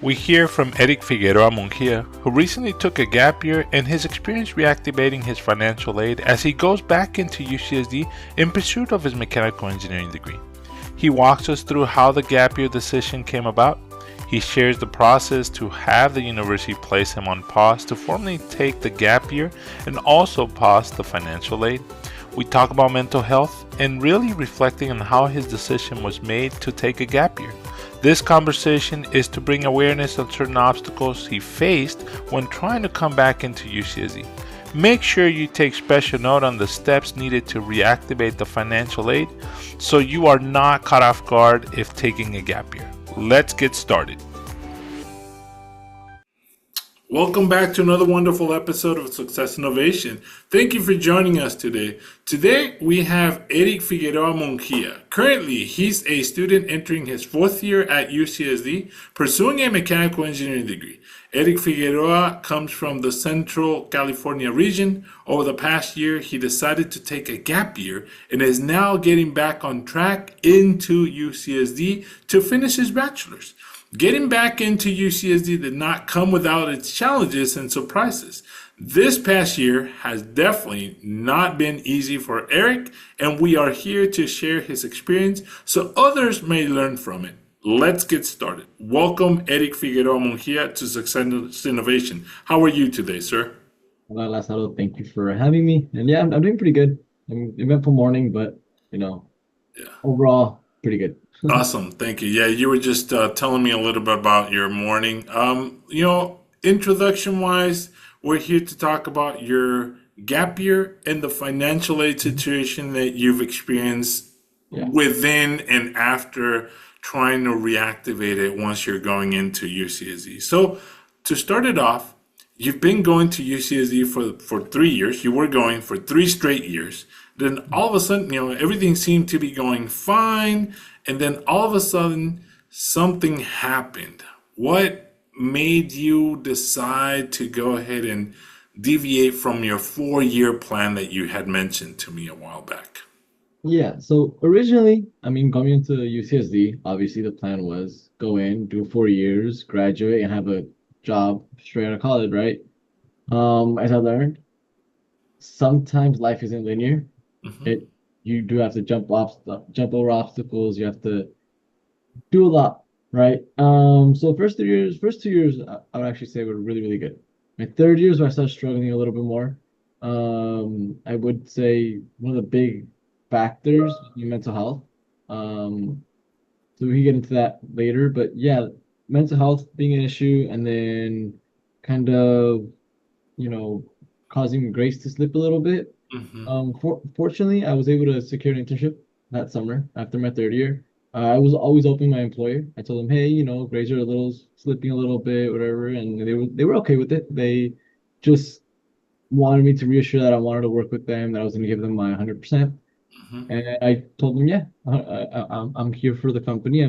We hear from Erick Figueroa Munguia, who recently took a gap year and his experience reactivating his financial aid as he goes back into UCSD in pursuit of his mechanical engineering degree. He walks us through how the gap year decision came about. He shares the process to have the university place him on pause to formally take the gap year and also pause the financial aid. We talk about mental health and really reflecting on how his decision was made to take a gap year. This conversation is to bring awareness on certain obstacles he faced when trying to come back into UCSD. Make sure you take special note on the steps needed to reactivate the financial aid so you are not caught off guard if taking a gap year. Let's get started. Welcome back to another wonderful episode of Success Innovation. Thank you for joining us today. Today we have Erick Figueroa Munguia. Currently, he's a student entering his fourth year at UCSD, pursuing a mechanical engineering degree. Erick Figueroa comes from the Central California region. Over the past year, he decided to take a gap year and is now getting back on track into UCSD to finish his bachelor's. Getting back into UCSD did not come without its challenges and surprises. This past year has definitely not been easy for Erick, and we are here to share his experience so others may learn from it. Let's get started. Welcome, Erick Figueroa Munguia, to Success Innovation. How are you today, sir? Hola, Lázaro. Thank you for having me. And yeah, I'm doing pretty good. I'm eventful morning, but Yeah. overall, pretty good. Awesome. Thank you. Yeah, you were just telling me a little bit about your morning. Introduction wise, we're here to talk about your gap year and the financial aid situation that you've experienced Yeah. within and after trying to reactivate it once you're going into UCSD. So, to start it off, you've been going to UCSD for 3 years. You were going for 3 straight years. Then all of a sudden, everything seemed to be going fine. And then all of a sudden, something happened. What made you decide to go ahead and deviate from your 4 year plan that you had mentioned to me a while back? Yeah. So originally, coming into UCSD, obviously the plan was go in, do 4 years, graduate, and have a job straight out of college, right? As I learned, sometimes life isn't linear. Hmm. It You do have to jump over obstacles. You have to do a lot, right? So first 2 years, I would actually say were really, really good. My third year is where I started struggling a little bit more. I would say one of the big factors was my mental health. Um, so we can get into that later, but yeah, mental health being an issue, and then kind of, you know, causing grades to slip a little bit. Hmm. Fortunately, I was able to secure an internship that summer after my third year. I was always open to my employer. I told them, hey, grades are a little slipping a little bit, whatever, and they were okay with it. They just wanted me to reassure that I wanted to work with them, that I was going to give them my 100%. Hmm. And I told them, yeah, I'm here for the company.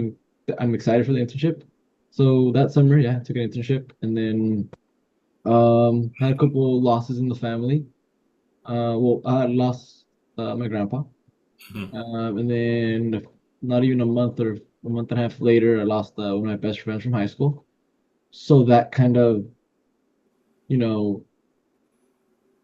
I'm excited for the internship. So that summer, yeah, I took an internship, and then had a couple of losses in the family. Well, I had lost my grandpa. Hmm. And then not even a month and a half later, I lost one of my best friends from high school. So that kind of, you know,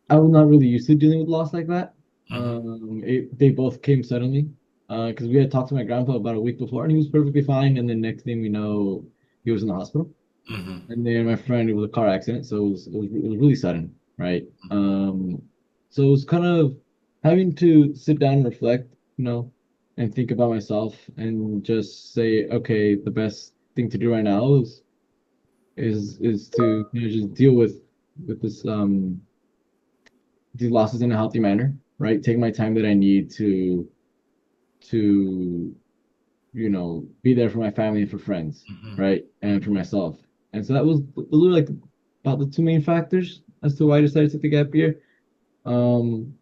I was not really used to dealing with loss like that. Hmm. They both came suddenly because we had talked to my grandpa about a week before, and he was perfectly fine. And then next thing we know, he was in the hospital. Hmm. And then my friend, it was a car accident, so it was really sudden, right? So it was kind of having to sit down and reflect, and think about myself and just say, okay, the best thing to do right now is to just deal with these losses in a healthy manner, right? Take my time that I need to be there for my family and for friends, Hmm. right? And for myself. And so those were like about the two main factors as to why I decided to take the gap year. Um,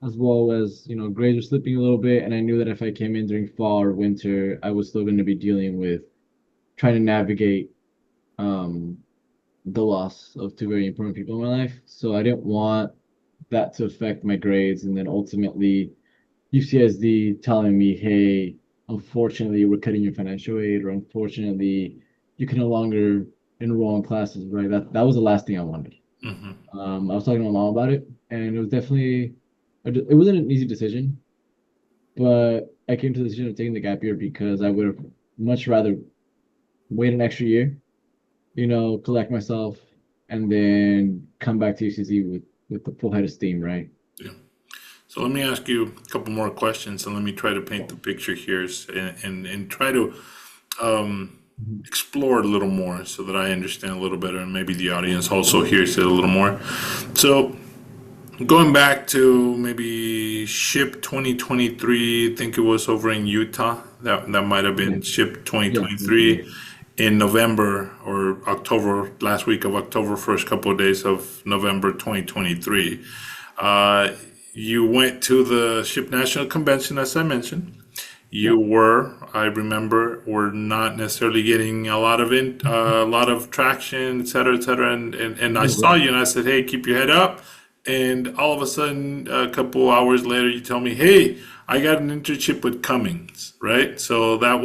as well as, grades were slipping a little bit, and I knew that if I came in during fall or winter, I was still going to be dealing with trying to navigate um the loss of two very important people in my life. So I didn't want that to affect my grades, and then ultimately UCSD telling me, hey, unfortunately, we're cutting your financial aid, or unfortunately, you can no longer enroll in classes, right? That was the last thing I wanted. Hmm. I was talking to my mom about it, and it was definitely it wasn't an easy decision, but I came to the decision of taking the gap year because I would have much rather wait an extra year, collect myself, and then come back to UCSD with the full head of steam, right? Yeah. So let me ask you a couple more questions, and let me try to paint the picture here, and try to Mhm. explore a little more so that I understand a little better, and maybe the audience also hears it a little more. So going back to maybe SHIP 2023, I think it was over in Utah. That might have Yeah, been SHIP yeah, 2023 in November or October, last week of October, first couple of days of November 2023. Uh, you went to the SHIP National Convention, as I mentioned. yeah. You were, I remember, were not necessarily getting a lot of traction, et cetera, et cetera. And I Oh, saw really? you and I said, hey, keep your head up. And all of a sudden, a couple hours later, you tell me, hey, I got an internship with Cummings, right? So Yeah.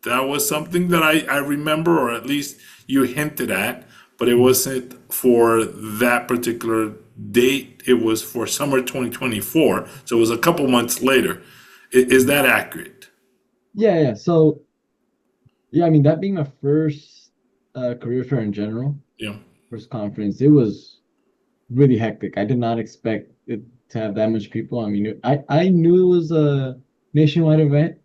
that was something that I remember, or at least you hinted at, but it wasn't for that particular date. It was for summer 2024. So it was a couple months later. Is that accurate? Yeah, yeah. So, yeah, I mean, that being my first career fair in general, Yeah. first conference, it was really hectic. I did not expect it to have that much people. I mean, I knew it was a nationwide event,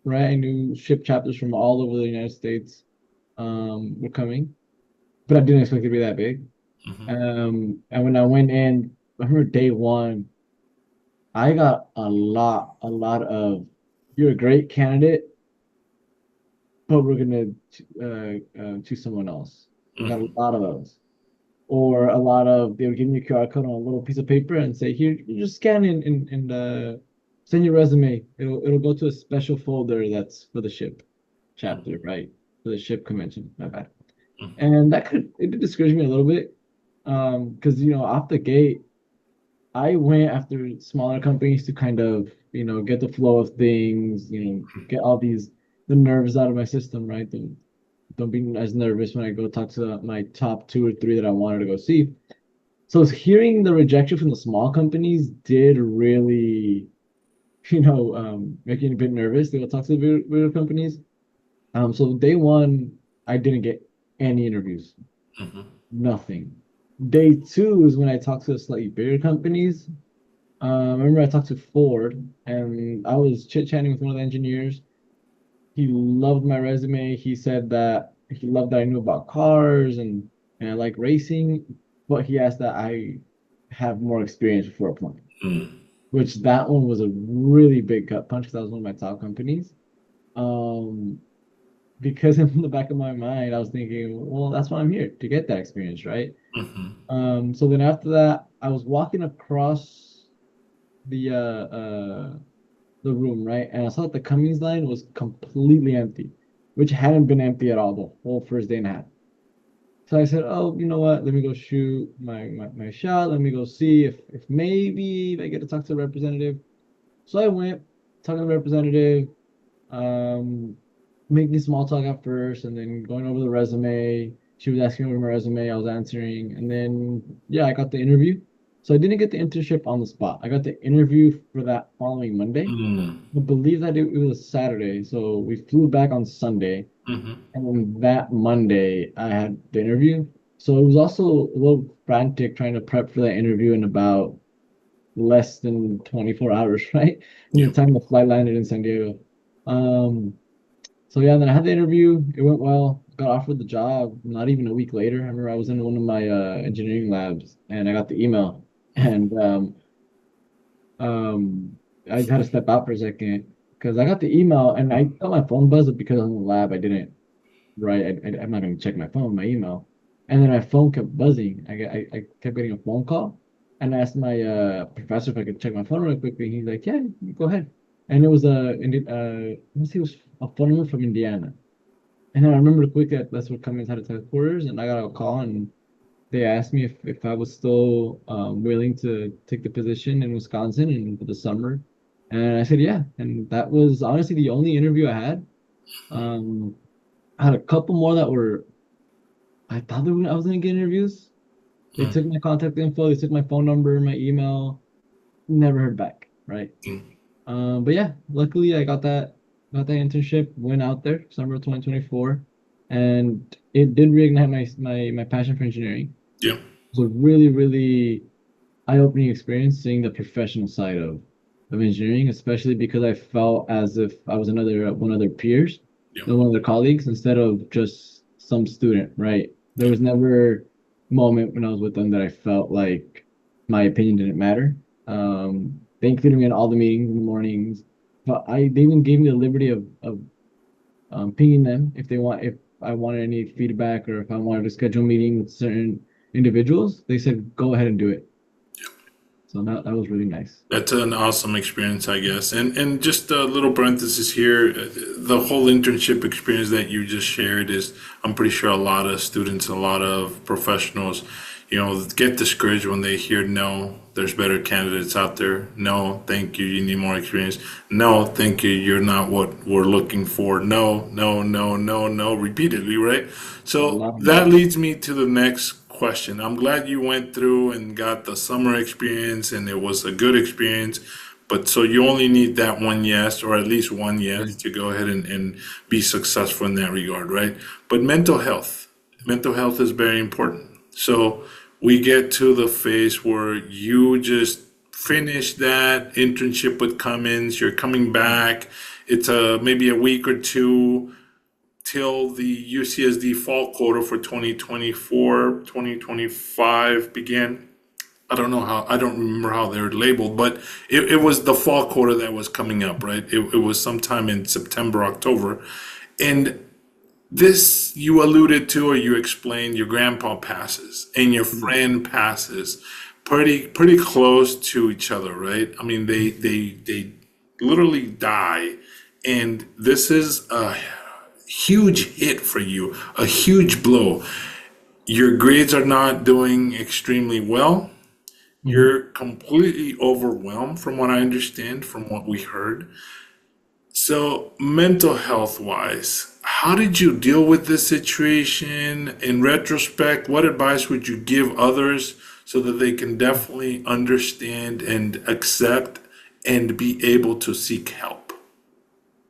right? I knew ship chapters from all over the United States were coming, but I didn't expect it to be that big. And when I went in, I remember day one, I got a lot of, you're a great candidate, but we're gonna choose someone else. I got a lot of those. Or a lot of, they would give me a QR code on a little piece of paper and say, here, you just scan and send your resume. It'll go to a special folder that's for the ship chapter, right? For the ship convention. My bad. And it did discourage me a little bit. Because off the gate, I went after smaller companies to kind of, get the flow of things, get all the nerves out of my system, right? Don't be as nervous when I go talk to my top two or three that I wanted to go see. So hearing the rejection from the small companies did really, make me a bit nervous to go talk to the bigger companies. So day one, I didn't get any interviews, nothing. Day two is when I talked to the slightly bigger companies. I remember I talked to Ford, and I was chit-chatting with one of the engineers. He loved my resume. He said that he loved that I knew about cars and I like racing, but he asked that I have more experience before applying, which that one was a really big gut punch because that was one of my top companies. Um, because in the back of my mind, I was thinking, well, that's why I'm here to get that experience, right? So then after that, I was walking across the the room, right? And I saw that the Cummings line was completely empty, which hadn't been empty at all the whole first day and a half. So I said, oh, you know what? Let me go shoot my shot. Let me go see if maybe I get to talk to the representative. So I went, talking to the representative, um, making small talk at first, and then going over the resume. She was asking over my resume, I was answering, and then yeah, I got the interview. So I didn't get the internship on the spot. I got the interview for that following Monday. I believe that it was Saturday, so we flew back on Sunday, and then that Monday I had the interview. So it was also a little frantic trying to prep for that interview in about less than 24 hours, right? From Yeah. the time the flight landed in San Diego. Um, so yeah, then I had the interview. It went well. Got offered the job. Not even a week later, I remember I was in one of my engineering labs, and I got the email, and um, I had to step out for a second because I got the email, and I got my phone buzzed up because I'm in the lab. I didn't, right? I'm not going to check my phone, my email, and then my phone kept buzzing. I kept getting a phone call, and I asked my professor if I could check my phone real quickly. He's like, "Yeah, go ahead." And it was let's see, it was a phone number from Indiana. And then I remember quickly that's what Cummings had at headquarters, and I got a call, and they asked me if I was still willing to take the position in Wisconsin and for the summer. And I said, yeah. And that was honestly the only interview I had. Um, I had a couple more that were I thought I was gonna get interviews. They Mm, took my contact info, they took my phone number, my email, never heard back, right? mm. But yeah, luckily I got that internship, went out there summer of 2024, and it did reignite my passion for engineering. Yeah. It was a really, really eye-opening experience seeing the professional side of engineering, especially because I felt as if I was another one of their peers, Yeah. one of their colleagues, instead of just some student, right? There was never a moment when I was with them that I felt like my opinion didn't matter. They included me in all the meetings in the mornings, but they even gave me the liberty of pinging them if I wanted any feedback or if I wanted to schedule a meeting with certain individuals. They said go ahead and do it. So that was really nice. That's an awesome experience, I guess. And just a little parenthesis here, the whole internship experience that you just shared is, I'm pretty sure a lot of students, a lot of professionals, get discouraged when they hear no, there's better candidates out there. No, thank you, you need more experience. No, thank you, you're not what we're looking for. No, no, no, no, no, repeatedly, right? A So lot of that no. leads me to the next question. I'm glad you went through and got the summer experience and it was a good experience. But so you only need that one yes, or at least one Yeah. yes, to go ahead and be successful in that regard, right? But mental health is very important. So we get to the phase where you just finished that internship with Cummins, you're coming back. It's maybe a week or two till the UCSD fall quota for 2024, 2025 began. I don't remember how they're labeled, but it was the fall quota that was coming up, right? It was sometime in September, October. And this you alluded to or you explained your grandpa passes and your friend passes pretty close to each other, right? I mean they literally die. And this is a huge hit for you, a huge blow. Your grades are not doing extremely well. Mhm. You're completely overwhelmed, from what I understand, from what we heard. So, mental health wise, how did you deal with this situation? In retrospect, what advice would you give others so that they can definitely understand and accept and be able to seek help?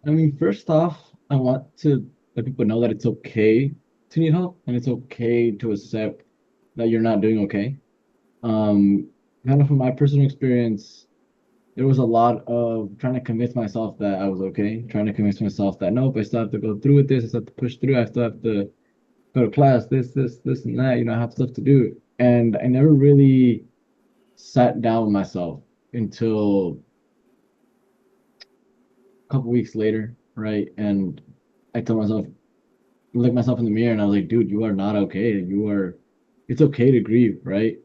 I mean, first off, I want to let people know that it's okay to need help and it's okay to accept that you're not doing okay. Um, Kind of from my personal experience, there was a lot of trying to convince myself that I was okay, trying to convince myself that nope, I still have to go through with this, I still have to push through, I still have to go to class, this, and that, I have stuff to do. And I never really sat down with myself until a couple weeks later, right? And I told myself, looked myself in the mirror and I was like, dude, you are not okay. It's okay to grieve, right?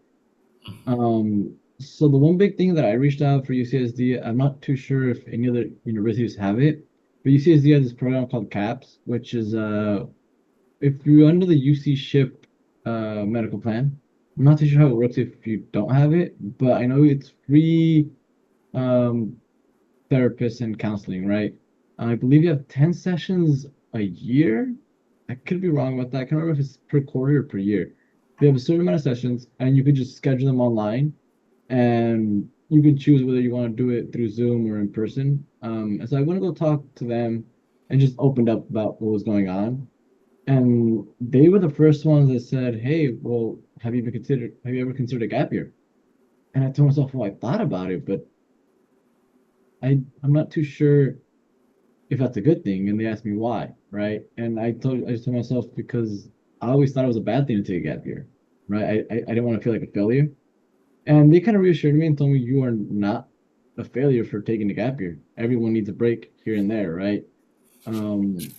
So the one big thing that I reached out for UCSD, I'm not too sure if any other universities have it, but UCSD has this program called CAPS, which is if you're under the UC SHIP medical plan. I'm not too sure how it works if you don't have it, but I know it's free um therapists and counseling, right? I believe you have 10 sessions a year. I could be wrong about that. I can't remember if it's per quarter or per year. They have a certain amount of sessions, and you could just schedule them online, and you can choose whether you want to do it through Zoom or in person. And so I want to go talk to them and just opened up about what was going on. And they were the first ones that said, "Hey, well, have you ever considered a gap year?" And I told myself, "Well, I thought about it, but I'm not too sure if that's a good thing." And they asked me why, right? And I just told myself because I always thought it was a bad thing to take a gap year, right? I didn't want to feel like a failure. And they kind of reassured me and told me you are not a failure for taking a gap year. Everyone needs a break here and there, right?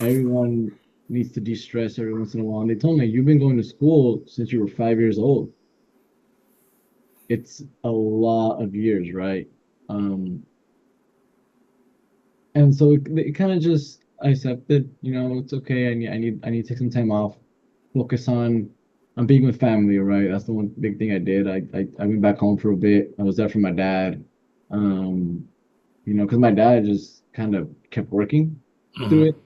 Everyone needs to de-stress every once in a while. And they told me you've been going to school since you were 5 years old. It's a lot of years, right? Um, And so it kind of just I accepted, it's okay. I need to take some time off, focus on being with family, right? That's the one big thing I did. I went back home for a bit. I was there for my dad. Um, because my dad just kind of kept working through Hmm. it.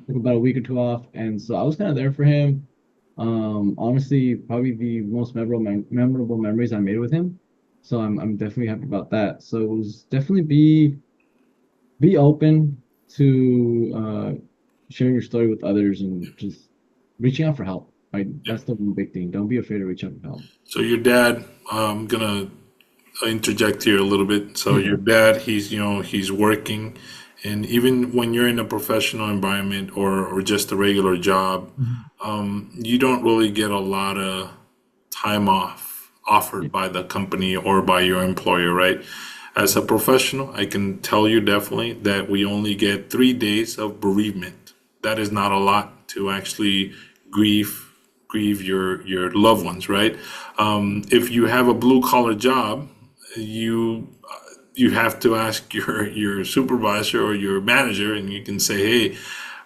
Took about a week or two off, and so I was kind of there for him. Honestly, probably the most memorable memories I made with him. So I'm definitely happy about that. So it was definitely be open to sharing your story with others and just reaching out for help. Right? Yeah. That's the one big thing. Don't be afraid to reach out for help. So your dad, I'm gonna interject here a little bit. So Yeah. your dad, he's working, and even when you're in a professional environment or just a regular job, Mhm. you don't really get a lot of time off Yeah. offered by the company or by your employer, right? As a professional, I can tell you definitely that we only get 3 days of bereavement. That is not a lot to actually grieve grieve your loved ones, right? If you have a blue collar job, you you have to ask your supervisor or your manager, and you can say, "Hey,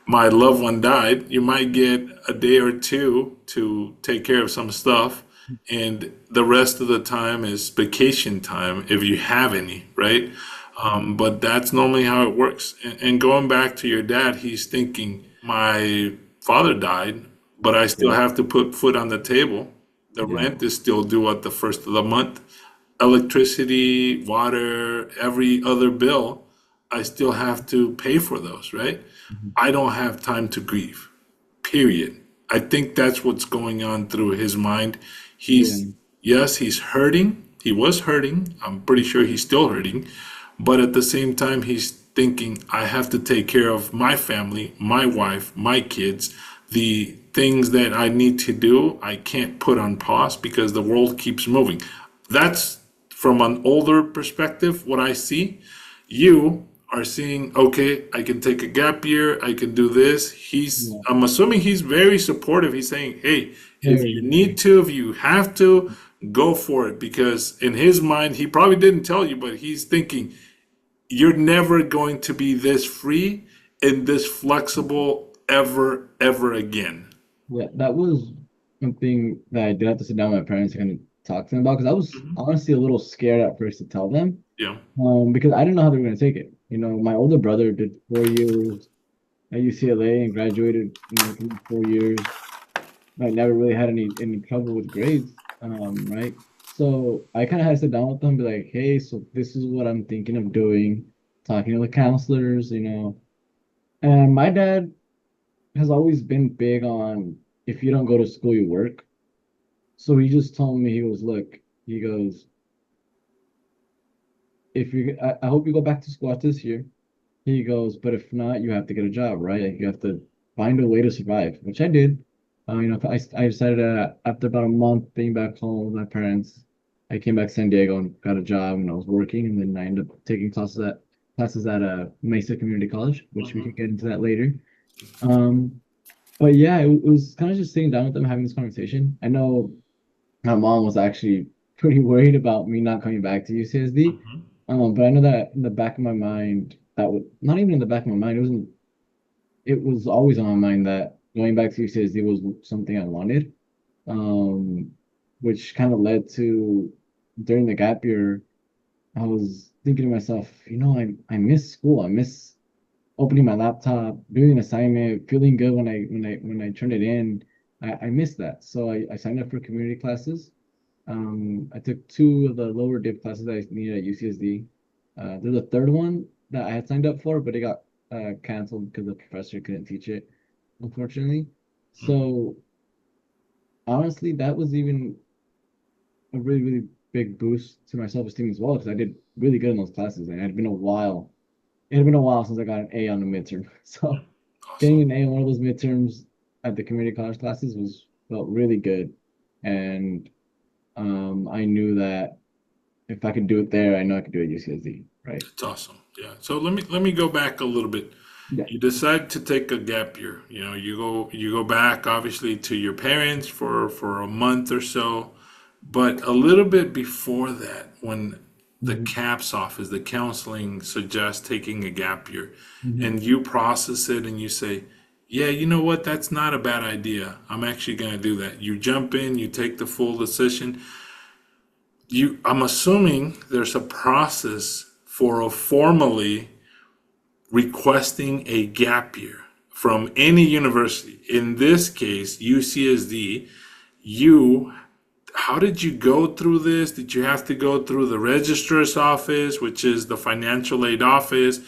my loved one died." You might get a day or two to take care of some stuff, and the rest of the time is vacation time if you have any, right? But that's normally how it works. And going back to your dad, he's thinking, my father died, but I still Yeah. have to put food on the table. The Yeah. rent is still due at the first of the month. Electricity, water, every other bill, I still have to pay for those, right? Mhm. I don't have time to grieve, period. I think that's what's going on through his mind. Yeah. Yes, he's hurting. He was hurting. I'm pretty sure he's still hurting. But at the same time, he's thinking, I have to take care of my family, my wife, my kids. The things that I need to do, I can't put on pause because the world keeps moving. That's from an older perspective, what I see. You are seeing, okay, I can take a gap year, I can do this. Yeah. I'm assuming he's very supportive. He's saying, hey, if Very, you very. need to, if you have to, go for it. Because in his mind, he probably didn't tell you, but he's thinking, you're never going to be this free and this flexible ever again. Yeah, that was something that I did have to sit down with my parents and kind of talk to them about because I was Mhm. honestly a little scared at first to tell them, Yeah. because I didn't know how they were going to take it. My older brother did 4 years at UCLA and graduated, in 4 years. I never really had any trouble with grades, right? So I kind of had to sit down with them, and be like, hey, so this is what I'm thinking of doing, talking to the counselors. And my dad has always been big on if you don't go to school, you work. So he just told me, he goes, look, he goes, if you, I hope you go back to school after this year. He goes, but if not, you have to get a job, right? Like, you have to find a way to survive, which I did. I decided after about a month being back home with my parents, I came back to San Diego and got a job and I was working. And then I ended up taking classes at Mesa Community College, which we Hmm. could get into that later. Um, but yeah, it was kind of just sitting down with them having this conversation. I know my mom was actually pretty worried about me not coming back to UCSD. Hmm. But I know that in the back of my mind, that would not even in the back of my mind, it was always on my mind that going back to UCSD was something I wanted. Um, which kind of led to during the gap year, I was thinking to myself, I miss school. I miss opening my laptop, doing an assignment, feeling good when I turned it in. I miss that. So I signed up for community classes. I took two of the lower dip classes that I needed at UCSD. There's a third one that I had signed up for, but it got canceled because the professor couldn't teach it, unfortunately. So honestly, that was even a really, really big boost to my self-esteem as well, because I did really good in those classes, and it had been a while. It had been a while since I got an A on the midterm. So getting Awesome. an A on one of those midterms at the community college classes was felt really good. And I knew that if I could do it there, I know I could do it at UCSD, right? It's awesome. Yeah. So let me go back a little bit. Yeah. You decide to take a gap year. You go back obviously to your parents for a month or so, but a little bit before that, when the Hmm. CAPS office, the counseling suggests taking a gap year, Hmm. and you process it and you say, yeah, you know what? That's not a bad idea. I'm actually going to do that. You jump in, you take the full decision. I'm assuming there's a process for a formally requesting a gap year, from any university, in this case, UCSD, you how did you go through this? Did you have to go through the registrar's office, which is the financial aid office,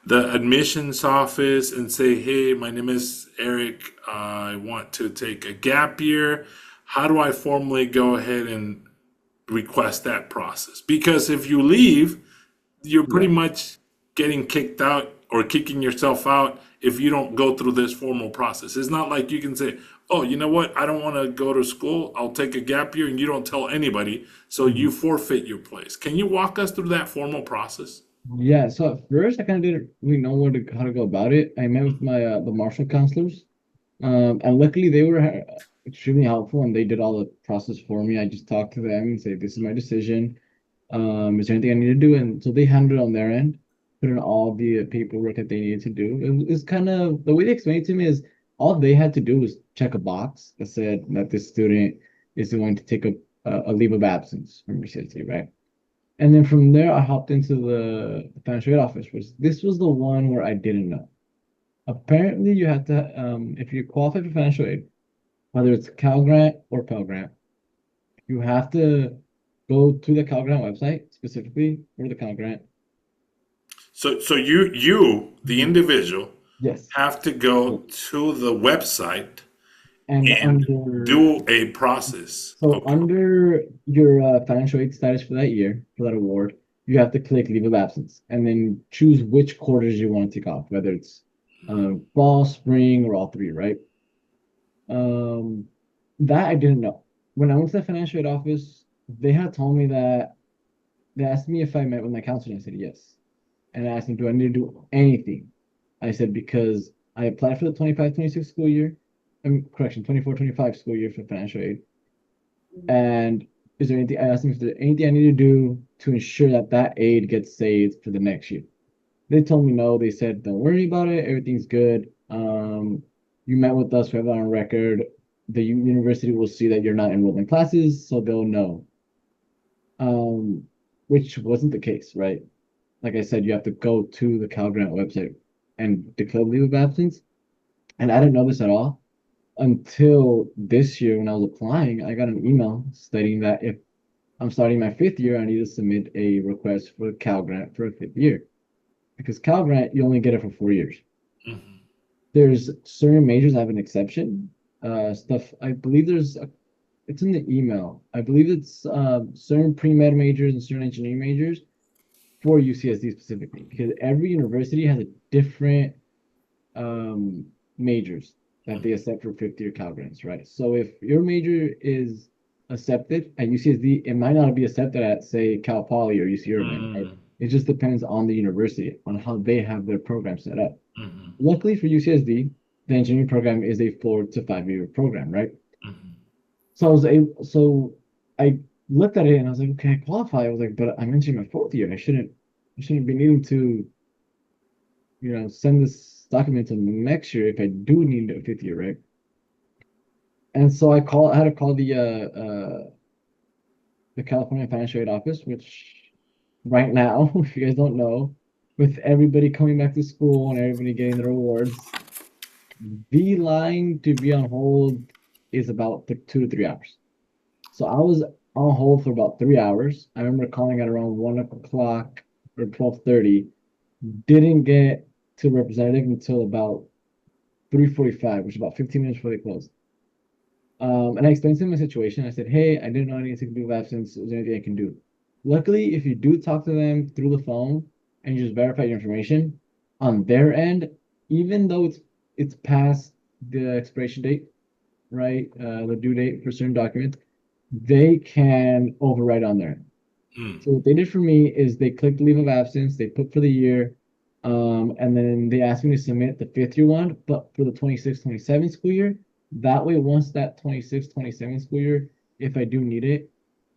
the admissions office, and say, hey, my name is Eric. I want to take a gap year. How do I formally go ahead and request that process? Because if you leave, you're pretty Yeah. much getting kicked out or kicking yourself out if you don't go through this formal process. It's not like you can say, oh, you know what? I don't want to go to school. I'll take a gap year and you don't tell anybody. So you Mhm. forfeit your place. Can you walk us through that formal process? Yeah, so at first I kind of didn't really know how to go about it. I met with my the Marshall counselors, and luckily they were extremely helpful and they did all the process for me. I just talked to them and say, "This is my decision. Is there anything I need to do?" And so they handled it on their end, put in all the paperwork that they needed to do. It's kind of the way they explained it to me is all they had to do was check a box that said that this student is going to take a leave of absence from UCSD, right? And then from there, I hopped into the financial aid office, which this was the one where I didn't know. Apparently, you have to, if you qualify for financial aid, whether it's Cal Grant or Pell Grant, you have to go to the Cal Grant website specifically for the Cal Grant. So you, the Mhm. individual, Yes. have to go to the website And and under do a process. so Okay. under your financial aid status for that year, for that award, you have to click leave of absence and then choose which quarters you want to take off, whether it's fall, spring, or all three, right? Um, that I didn't know. When I went to the financial aid office, they had told me that they asked me if I met with my counselor, and I said yes. And I asked them, do I need to do anything? I said, because I applied for the 25-26 school year, correction, 24-25 school year for financial aid. And is there anything, I asked them if there's anything I need to do to ensure that that aid gets saved for the next year. They told me no. They said, don't worry about it. Everything's good. You met with us. We have that on record. The university will see that you're not enrolled in classes, so they'll know. Um, which wasn't the case, right? Like I said, you have to go to the Cal Grant website and declare leave of absence. And I didn't know this at all until this year when I was applying. I got an email stating that if I'm starting my fifth year, I need to submit a request for Cal Grant for a fifth year. Because Cal Grant, you only get it for 4 years. Mhm. There's certain majors have an exception. Stuff I believe it's in the email. I believe it's certain pre-med majors and certain engineering majors for UCSD specifically, because every university has a different majors that they accept for fifth year Cal Grants, right? So if your major is accepted at UCSD, it might not be accepted at say Cal Poly or UC Irvine, right? Mm, It just depends on the university on how they have their program set up. mhm, Luckily for UCSD, the engineering program is a 4 to 5 year program, right? mhm. So I looked at it and I was like, okay, I qualify. I was like, but I'm entering my fourth year. I shouldn't be needing to, send this document to next year if I do need a fifth year, right? And so I had to call the California Financial Aid Office, which right now, if you guys don't know, with everybody coming back to school and everybody getting their awards, the line to be on hold is about 2 to 3 hours. So I was on hold for about 3 hours. I remember calling at around 1 o'clock or 12:30. Didn't get to representative until about 3:45, which is about 15 minutes before they closed. And I explained to him my situation. I said, "Hey, I didn't know I needed to take leave of absence. Is there anything I can do?" Luckily, if you do talk to them through the phone and you just verify your information on their end, even though it's past the expiration date, right? The due date for certain documents, they can override on their end. Mm. So what they did for me is they clicked leave of absence, they put for the year, and then they asked me to submit the fifth year one, but for the 26-27 school year. That way, once that 26-27 school year, if I do need it,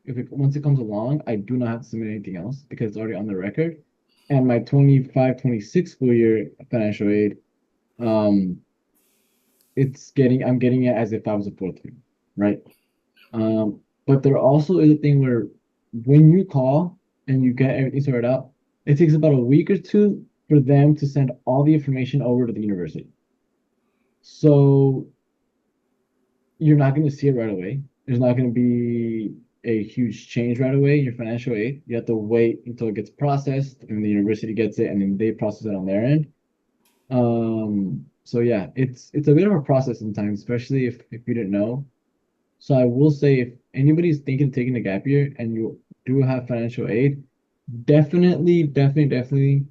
if it once it comes along, I do not have to submit anything else because it's already on the record. And my 25-26 school year financial aid, um, I'm getting it as if I was a fourth year, right? But there also is a thing where when you call and you get everything sorted out, it takes about a week or two for them to send all the information over to the university. So you're not going to see it right away. There's not going to be a huge change right away in your financial aid. You have to wait until it gets processed, and the university gets it, and then they process it on their end. So yeah, it's a bit of a process sometimes, especially if you didn't know. So I will say, if anybody's thinking of taking a gap year and you do have financial aid, definitely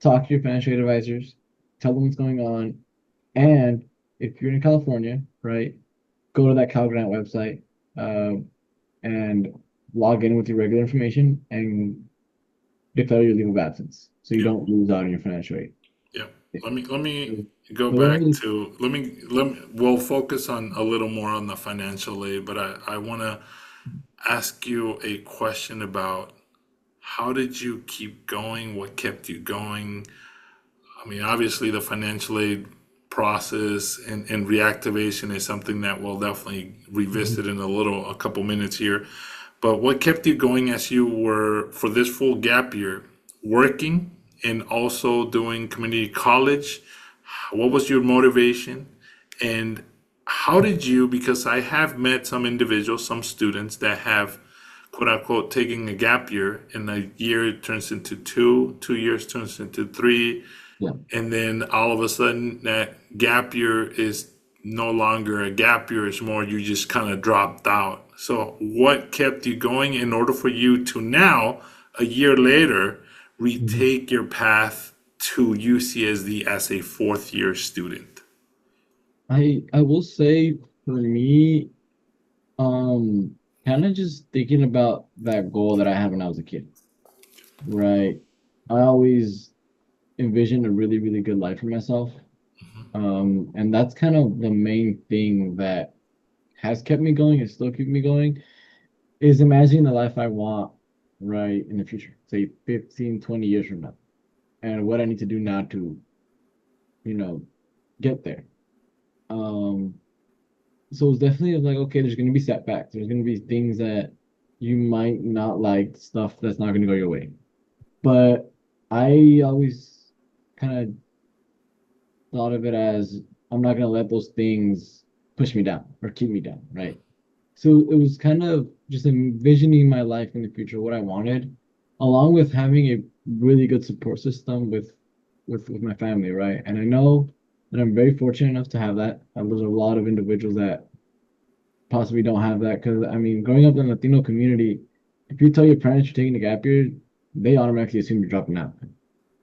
talk to your financial aid advisors, tell them what's going on, and if you're in California, right, go to that Cal Grant website, uh, and log in with your regular information and declare your leave of absence, so you Yeah. don't lose out on your financial aid. Yeah. Let me So, go but back really, to let me we'll focus on a little more on the financial aid, but I want to ask you a question about how did you keep going? What kept you going? I mean, obviously the financial aid process and reactivation is something that we'll definitely revisit in a couple minutes here. But what kept you going as you were for this full gap year, working and also doing community college? What was your motivation? And how did you, because I have met some individuals, some students that have quote unquote taking a gap year and a year turns into two, 2 years turns into three, yeah. and then all of a sudden that gap year is no longer a gap year, it's more you just kind of dropped out. So what kept you going in order for you to now, a year later, Mhm. retake your path to UCSD as a fourth year student? I will say, for me, um, kind of just thinking about that goal that I had when I was a kid, right? I always envisioned a really good life for myself. And that's kind of the main thing that has kept me going and still keep me going, is imagining the life I want, right, in the future, say 15, 20 years from now, and what I need to do now to, you know, get there. Um, so it's definitely like, okay, there's going to be setbacks. There's going to be things that you might not like, stuff that's not going to go your way. But I always kind of thought of it as, I'm not going to let those things push me down or keep me down, right? So it was kind of just envisioning my life in the future, what I wanted, along with having a really good support system with my family, right? And I know that I'm very fortunate enough to have that. There's a lot of individuals that possibly don't have that, because I mean, growing up in the Latino community, if you tell your parents you're taking a gap year, they automatically assume you're dropping out.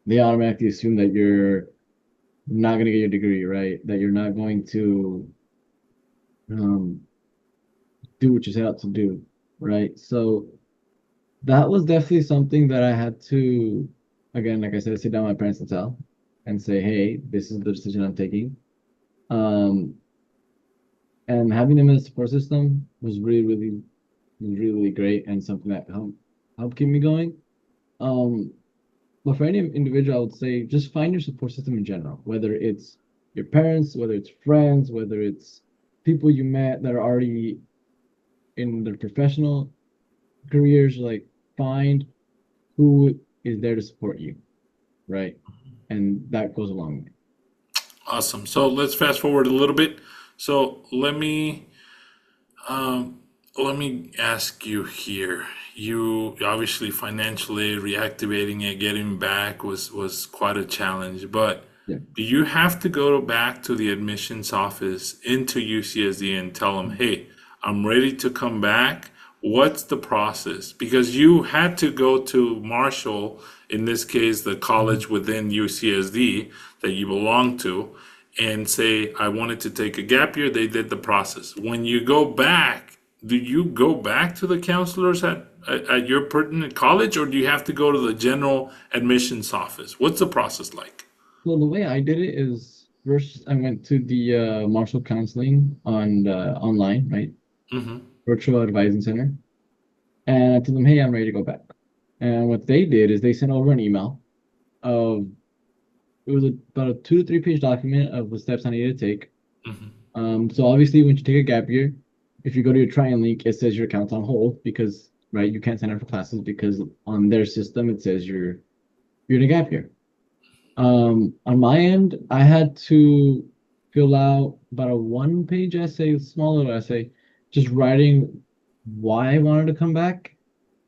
They automatically assume that you're not going to get your degree, right? That you're not going to um, do what you set out to do, right? So that was definitely something that I had to, again, like I said, sit down with my parents and tell and say, hey, this is the decision I'm taking. Um, and having them in the support system was really great, and something that helped keep me going. Um, but for any individual, I would say just find your support system in general, whether it's your parents, whether it's friends, whether it's people you met that are already in their professional careers. Like, find who is there to support you, right? And that goes a long way. Awesome. So let's fast forward a little bit. So um, let me ask you here. You obviously financially reactivating it, getting back was quite a challenge. But Yeah. do you have to go back to the admissions office into UCSD and tell them, "Hey, I'm ready to come back"? What's the process? Because you had to go to Marshall, in this case, the Mhm. college within UCSD that you belong to, and say, I wanted to take a gap year, they did the process. When you go back, do you go back to the counselors at your pertinent college, or do you have to go to the general admissions office? What's the process like? So the way I did it is, first I went to the Marshall Counseling on online, right? Hmm. Virtual Advising Center. And I told them, hey, I'm ready to go back. And what they did is they sent over an email of, it was about a 2 to 3 page document of the steps I needed to take. Hmm. So obviously, when you take a gap year, if you go to your Tryon link, it says your account's on hold because, right, you can't sign up for classes because on their system it says you're in a gap year. On my end, I had to fill out about a one-page essay, small little essay, just writing why I wanted to come back,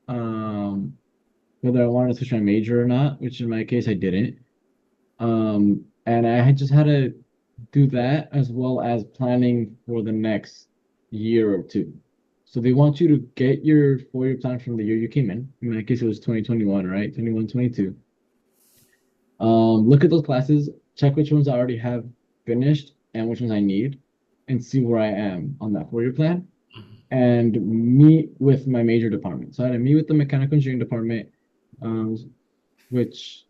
whether I wanted to switch my major or not, which in my case I didn't. And I had just had to do that as well as planning for the next year or two. So they want you to get your 4-year plan from the year you came in. In my case, it was 2021, right? 21, 22. Look at those classes, check which ones I already have finished and which ones I need, and see where I am on that 4-year plan, and meet with my major department. So I had to meet with the mechanical engineering department, um, which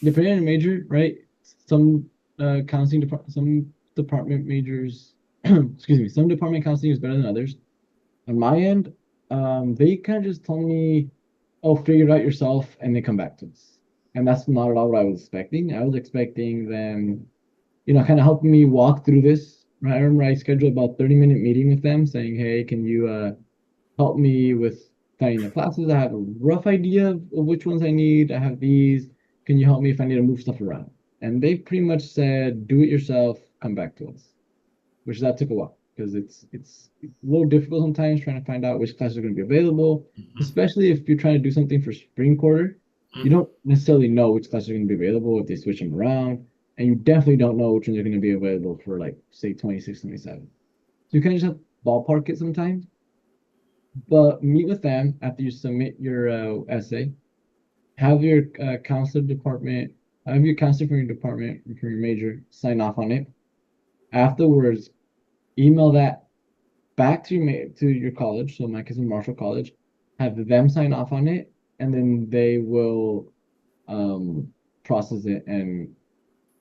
depending on your major, right? Some some department majors, excuse me, some department counseling is better than others. On my end, they kind of just told me, "Oh, figure it out yourself," and they come back to us. And that's not at all what I was expecting. I was expecting them, kind of helping me walk through this. Right? I remember I scheduled about 30-minute meeting with them, saying, "Hey, can you help me with finding the classes? I have a rough idea of which ones I need. I have these. Can you help me if I need to move stuff around?" And they pretty much said, "Do it yourself. Come back to us," which that took a while because it's a little difficult sometimes trying to find out which classes are going to be available, especially if you're trying to do something for spring quarter. You don't necessarily know which classes are going to be available if they switch them around, and you definitely don't know which ones are going to be available for, like, say, 26, 27. So you kind of just have to ballpark it sometimes. But meet with them after you submit your essay. Have your counselor department, have your counselor from your department, from your major, sign off on it. Afterwards, email that back to your college. So my case in Marshall College, have them sign off on it, and then they will process it, and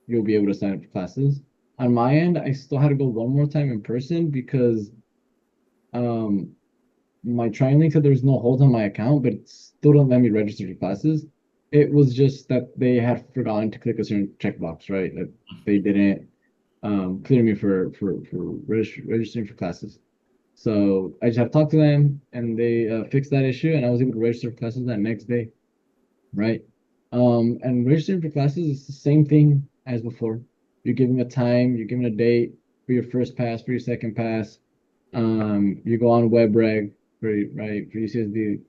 you'll be able to sign up for classes. On my end, I still had to go one more time in person because um, my TriNlink said there's no hold on my account, but it still don't let me register for classes. It was just that they had forgotten to click a certain checkbox, right? That they didn't clear me for registering for classes. So I just had to talk to them, and they fixed that issue, and I was able to register for classes that next day, right? And registering for classes is the same thing as before. You're giving a time, you're giving a date for your first pass, for your second pass. You go on WebReg for UCSD,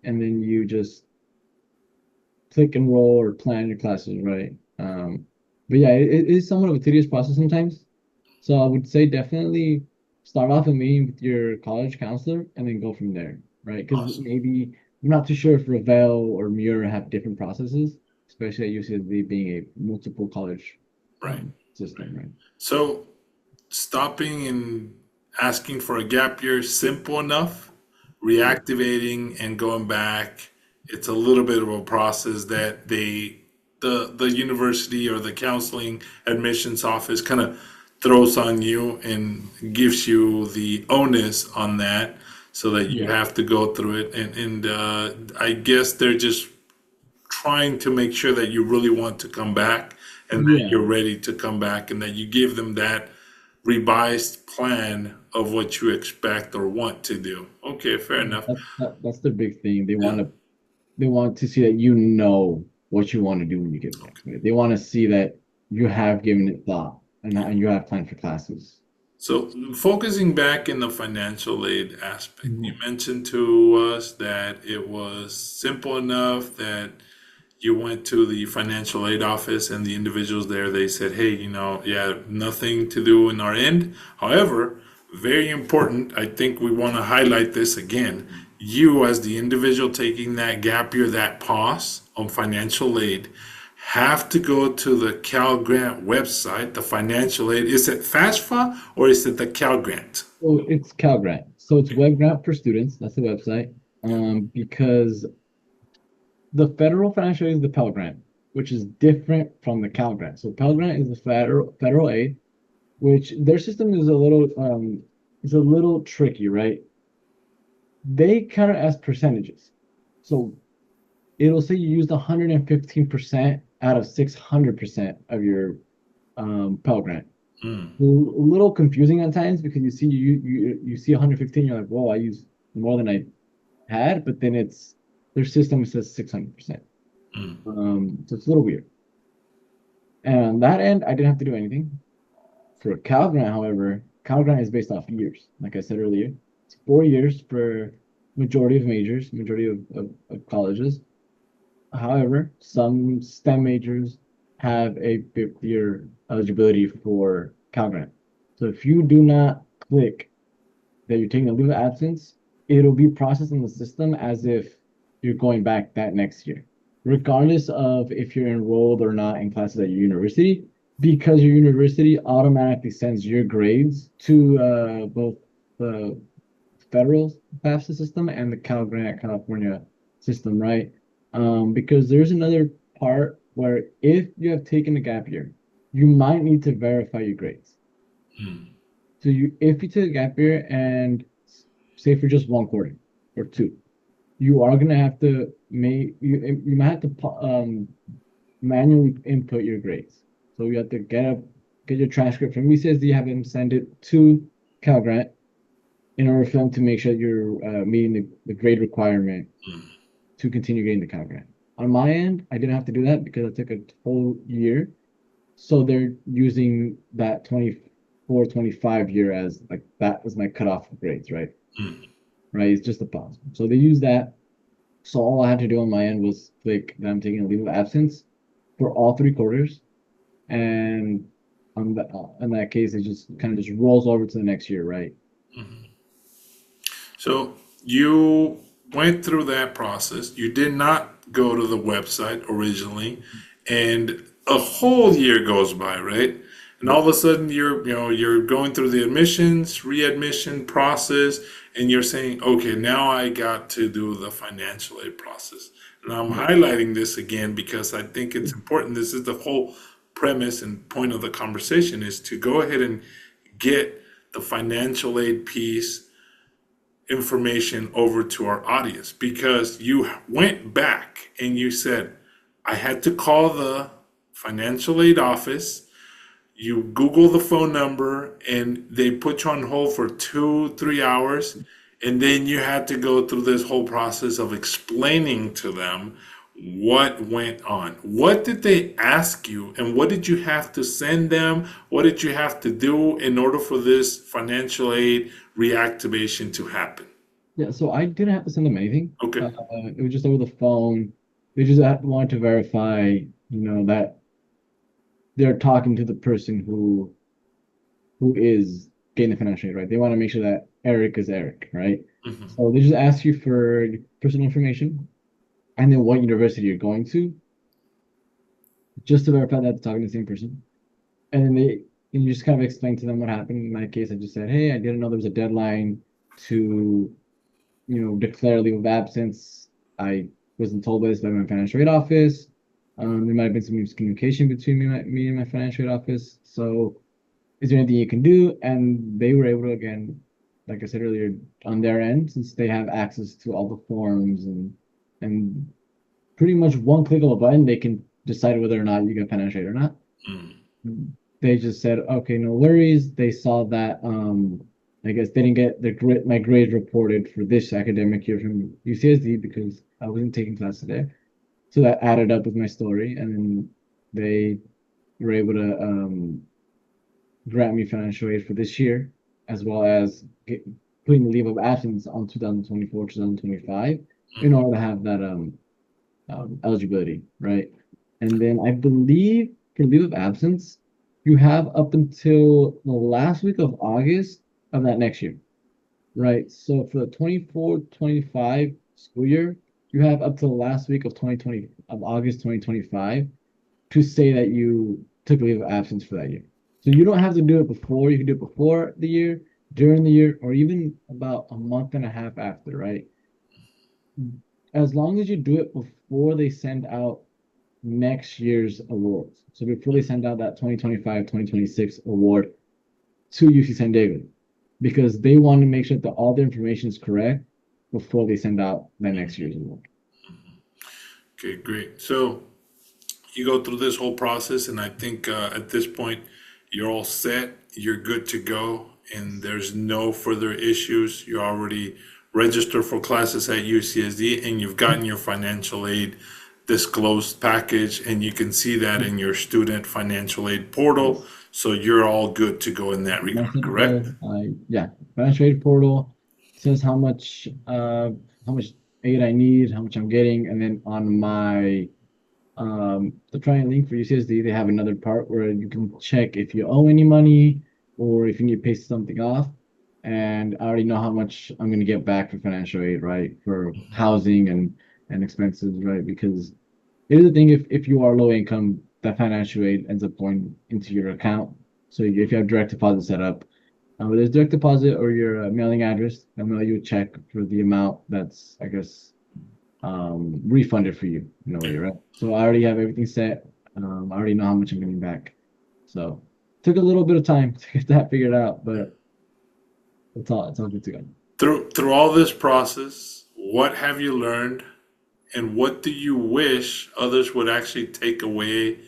and then you just click enroll or plan your classes, right? But yeah, it is somewhat of a tedious process sometimes. So I would say definitely start off a meeting with your college counselor and then go from there, right? Because Awesome. maybe I'm not too sure if Ravel or Muir have different processes, especially at UCSD being a multiple college Right. system, right? So stopping and asking for a gap year is simple enough. Yeah. Reactivating and going back, it's a little bit of a process that the university or the counseling admissions office kind of throws on you and gives you the onus on that so that you Yeah. have to go through it. And I guess they're just trying to make sure that you really want to come back and that Yeah. you're ready to come back and that you give them that revised plan of what you expect or want to do. Okay, fair enough. That's the big thing. They Yeah. want to they want to see that you know what you want to do when you get there. Right? They want to see that you have given it thought, and you have planned for classes. So, focusing back in the financial aid aspect, you Mhm. mentioned to us that it was simple enough that you went to the financial aid office and the individuals there, they said, hey, yeah, nothing to do in our end. However, very important, I think we want to highlight this again. You, as the individual taking that gap year, that pause on financial aid, have to go to the Cal Grant website, the financial aid. Is it FAFSA or is it the Cal Grant? So it's Cal Grant. So it's Web Grant for students. That's the website. Because the federal financial aid is the Pell Grant, which is different from the Cal Grant. So Pell Grant is the federal aid, which their system is a little tricky, right? They count it as percentages. So it'll say you used 115% out of 600% of your Pell Grant. A little confusing at times because you see 115, you're like, whoa, I used more than I had, but then their system says 600%. So it's a little weird. And on that end, I didn't have to do anything. For Cal Grant, however, Cal Grant is based off years. Like I said earlier, it's 4 years for majority of majors, majority of colleges. However, some STEM majors have a fifth year eligibility for Cal Grant. So if you do not click that you're taking a leave of absence, it'll be processed in the system as if you're going back that next year, regardless of if you're enrolled or not in classes at your university, because your university automatically sends your grades to both the federal FAFSA system and the Cal Grant California system, right? Because there's another part where if you have taken a gap year, you might need to verify your grades. So if you took a gap year and say for just one quarter or two, you are gonna have to you might have to manually input your grades. So you have to get your transcript from UCSD, have them send it to Cal Grant in order for them to make sure you're meeting the grade requirement to continue getting the Cal Grant. On my end, I didn't have to do that because I took a whole year. So they're using that 24, 25 year as like that was my cutoff of grades, right? Right, it's just a pause. So they use that. So all I had to do on my end was click that I'm taking a leave of absence for all 3 quarters, and in that case, it just kind of just rolls over to the next year, right? So you went through that process. You did not go to the website originally, and a whole year goes by, right? And all of a sudden you're going through the admissions, readmission process, and you're saying, okay, now I got to do the financial aid process. And I'm highlighting this again because I think it's important. This is the whole premise and point of the conversation is to go ahead and get the financial aid piece information over to our audience because you went back and you said, I had to call the financial aid office. You Google the phone number and they put you on hold for 2, 3 hours. And then you had to go through this whole process of explaining to them what went on. What did they ask you and what did you have to send them? What did you have to do in order for this financial aid reactivation to happen? Yeah, so I didn't have to send them anything. Okay. It was just over the phone. They just wanted to verify, that they're talking to the person who is getting the financial aid, right? They want to make sure that Eric is Eric, right? So they just ask you for your personal information and then what university you're going to, just to verify that they're talking to the same person. And then you just kind of explain to them what happened. In my case, I just said, hey, I didn't know there was a deadline to, declare leave of absence. I wasn't told this by my financial aid office. There might have been some miscommunication between me and my financial aid office. So is there anything you can do? And they were able to, again, like I said earlier, on their end, since they have access to all the forms and pretty much one click of a button, they can decide whether or not you get financial aid or not. They just said, okay, no worries. They saw that I guess they didn't get my grades reported for this academic year from UCSD because I wasn't taking classes there. So that added up with my story, and then they were able to grant me financial aid for this year, as well as putting the leave of absence on 2024, 2025, in order to have that eligibility, right? And then I believe for leave of absence, you have up until the last week of August of that next year, right? So for the 24-25 school year, you have up to the last week of August 2025 to say that you took a leave of absence for that year. So you don't have to do it before. You can do it before the year, during the year, or even about a month and a half after, right? As long as you do it before they send out next year's awards. So before they send out that 2025-2026 award to UC San Diego, because they want to make sure that all the information is correct before they send out that next year's award. Okay, great. So you go through this whole process, and I think at this point, you're all set, you're good to go, and there's no further issues. You're already registered for classes at UCSD, and you've gotten your financial aid disclosed package, and you can see that Mm. in your student financial aid portal. Yes. So you're all good to go in that regard, Mentioned correct? above, yeah, financial aid portal says how much aid I need, how much I'm getting, and then on my the Triant link for UCSD, they have another part where you can check if you owe any money or if you need to pay something off. And I already know how much I'm going to get back for financial aid, right? For housing and expenses, right? Because it is a thing if you are low income, that financial aid ends up going into your account. So if you have direct deposit set up, whether it's direct deposit or your mailing address, they'll mail you a check for the amount that's, I guess, refunded for you in a way, right? So I already have everything set. I already know how much I'm getting back. So took a little bit of time to get that figured out, but it's all good to go. Through all this process, what have you learned, and what do you wish others would actually take away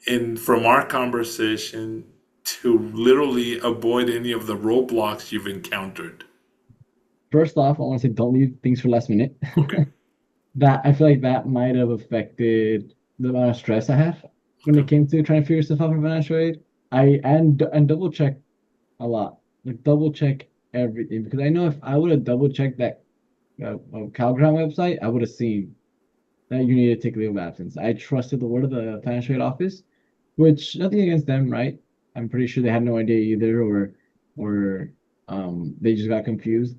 in from our conversation to literally avoid any of the roadblocks you've encountered? First off, I want to say don't leave things for last minute. Okay. That I feel like that might have affected the amount of stress I have when Okay. it came to trying to figure stuff out for financial aid. And double check a lot, like double check everything because I know if I would have double checked that Cal Grant website, I would have seen that you need to take leave of absence. I trusted the word of the financial aid office, which nothing against them, right? I'm pretty sure they had no idea either, or they just got confused,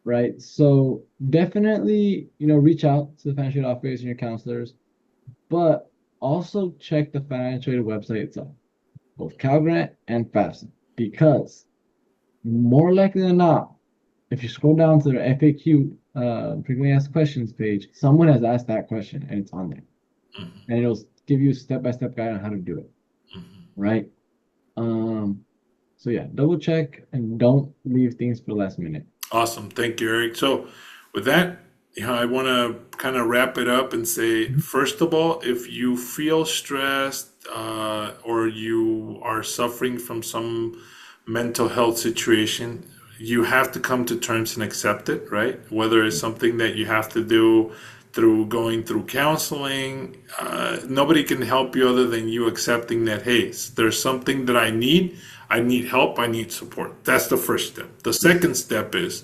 right? So definitely, reach out to the financial aid office and your counselors, but also check the financial aid website itself, both Cal Grant and FAFSA, because more likely than not, if you scroll down to the FAQ, frequently asked questions page, someone has asked that question and it's on there. And it'll give you a step-by-step guide on how to do it, right? Um, so yeah, double check and don't leave things for the last minute. Awesome. Thank you, Eric. So, with that, I want to kind of wrap it up and say, Mhm. first of all, if you feel stressed or you are suffering from some mental health situation, you have to come to terms and accept it, right? Whether it's something that you have to do through going through counseling, nobody can help you other than you accepting that, hey, there's something that I need. I need help. I need support. That's the first step. The Yes. second step is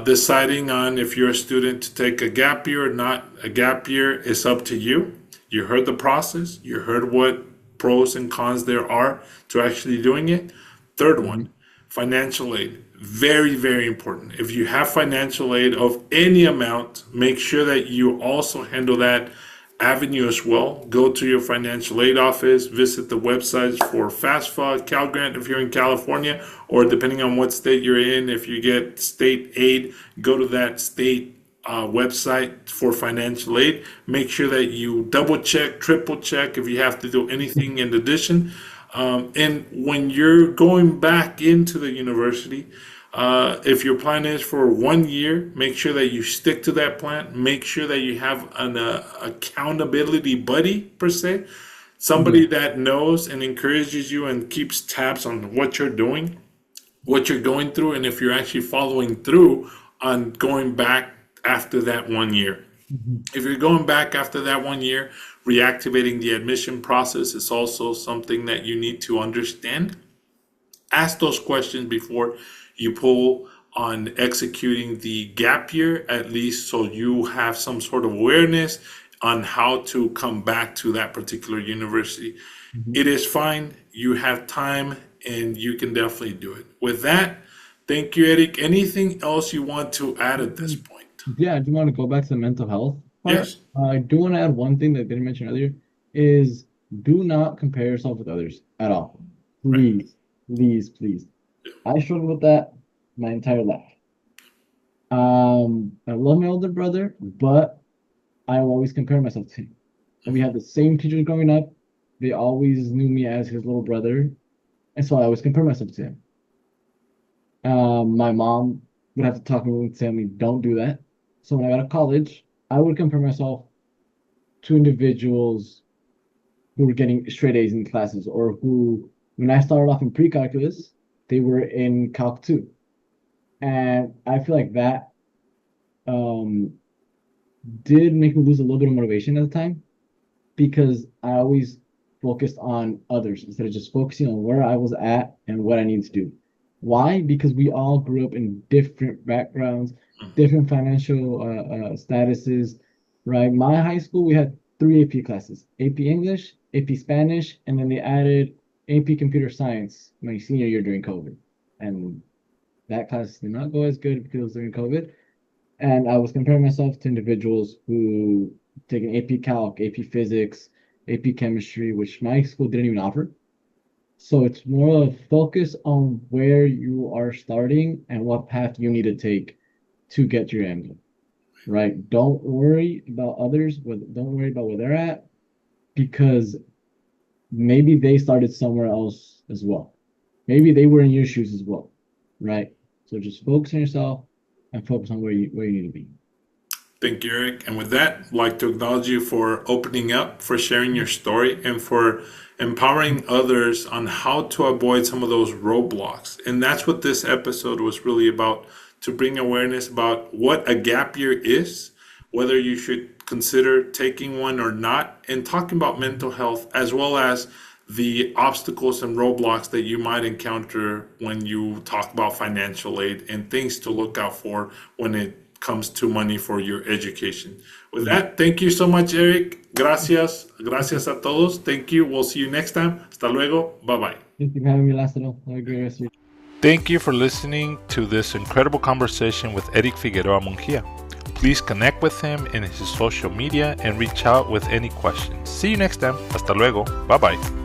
deciding on if you're a student to take a gap year or not. A gap year is up to you. You heard the process. You heard what pros and cons there are to actually doing it. Third one, Mhm. financial aid. Very, very important. If you have financial aid of any amount, make sure that you also handle that avenue as well. Go to your financial aid office, visit the websites for FAFSA, Cal Grant if you're in California, or depending on what state you're in, if you get state aid, go to that state website for financial aid. Make sure that you double check, triple check if you have to do anything in addition. And when you're going back into the university, if your plan is for 1 year, make sure that you stick to that plan. Make sure that you have an accountability buddy, per se, Yeah. somebody that knows and encourages you and keeps tabs on what you're doing, what you're going through, and if you're actually following through on going back after that 1 year. Mhm. If you're going back after that 1 year, reactivating the admission process is also something that you need to understand. Ask those questions before you pull on executing the gap year, at least so you have some sort of awareness on how to come back to that particular university. Mhm. It is fine. You have time and you can definitely do it. With that, thank you, Eric. Anything else you want to add at this point? Yeah, I do want to go back to the mental health part. Yes. I do want to add one thing that I didn't mention earlier is do not compare yourself with others at all. Right. Please, please, please. I struggled with that my entire life. I love my older brother, but I will always compare myself to him. And we had the same teachers growing up. They always knew me as his little brother, and so I always compare myself to him. My mom would have to talk to me and tell me, "Don't do that." So when I got to college, I would compare myself to individuals who were getting straight A's in classes, or who, when I started off in pre-calculus, they were in Calc 2. And I feel like that um, did make me lose a little bit of motivation at the time because I always focused on others instead of just focusing on where I was at and what I need to do. Why? Because we all grew up in different backgrounds, different financial statuses, right? My high school, we had three AP classes: AP English, AP Spanish, and then they added AP Computer Science my senior year during COVID. And that class did not go as good because it was during COVID. And I was comparing myself to individuals who taken AP Calc, AP Physics, AP Chemistry, which my school didn't even offer. So it's more of focus on where you are starting and what path you need to take to get to your end goal, right? Don't worry about others, don't worry about where they're at, because maybe they started somewhere else as well. Maybe they were in your shoes as well, right? So just focus on yourself and focus on where you need to be. Thank you, Eric. And with that, I'd like to acknowledge you for opening up, for sharing your story, and for empowering others on how to avoid some of those roadblocks. And that's what this episode was really about, to bring awareness about what a gap year is, whether you should consider taking one or not, and talking about mental health as well as the obstacles and roadblocks that you might encounter when you talk about financial aid and things to look out for when it comes to money for your education. With that, thank you so much, Eric. Gracias. Gracias a todos. Thank you. We'll see you next time. Hasta luego. Bye-bye. Thank you for having me, Lázaro. Have a great rest of your Thank you for listening to this incredible conversation with Erick Figueroa Munguia. Please connect with him in his social media and reach out with any questions. See you next time. Hasta luego. Bye-bye.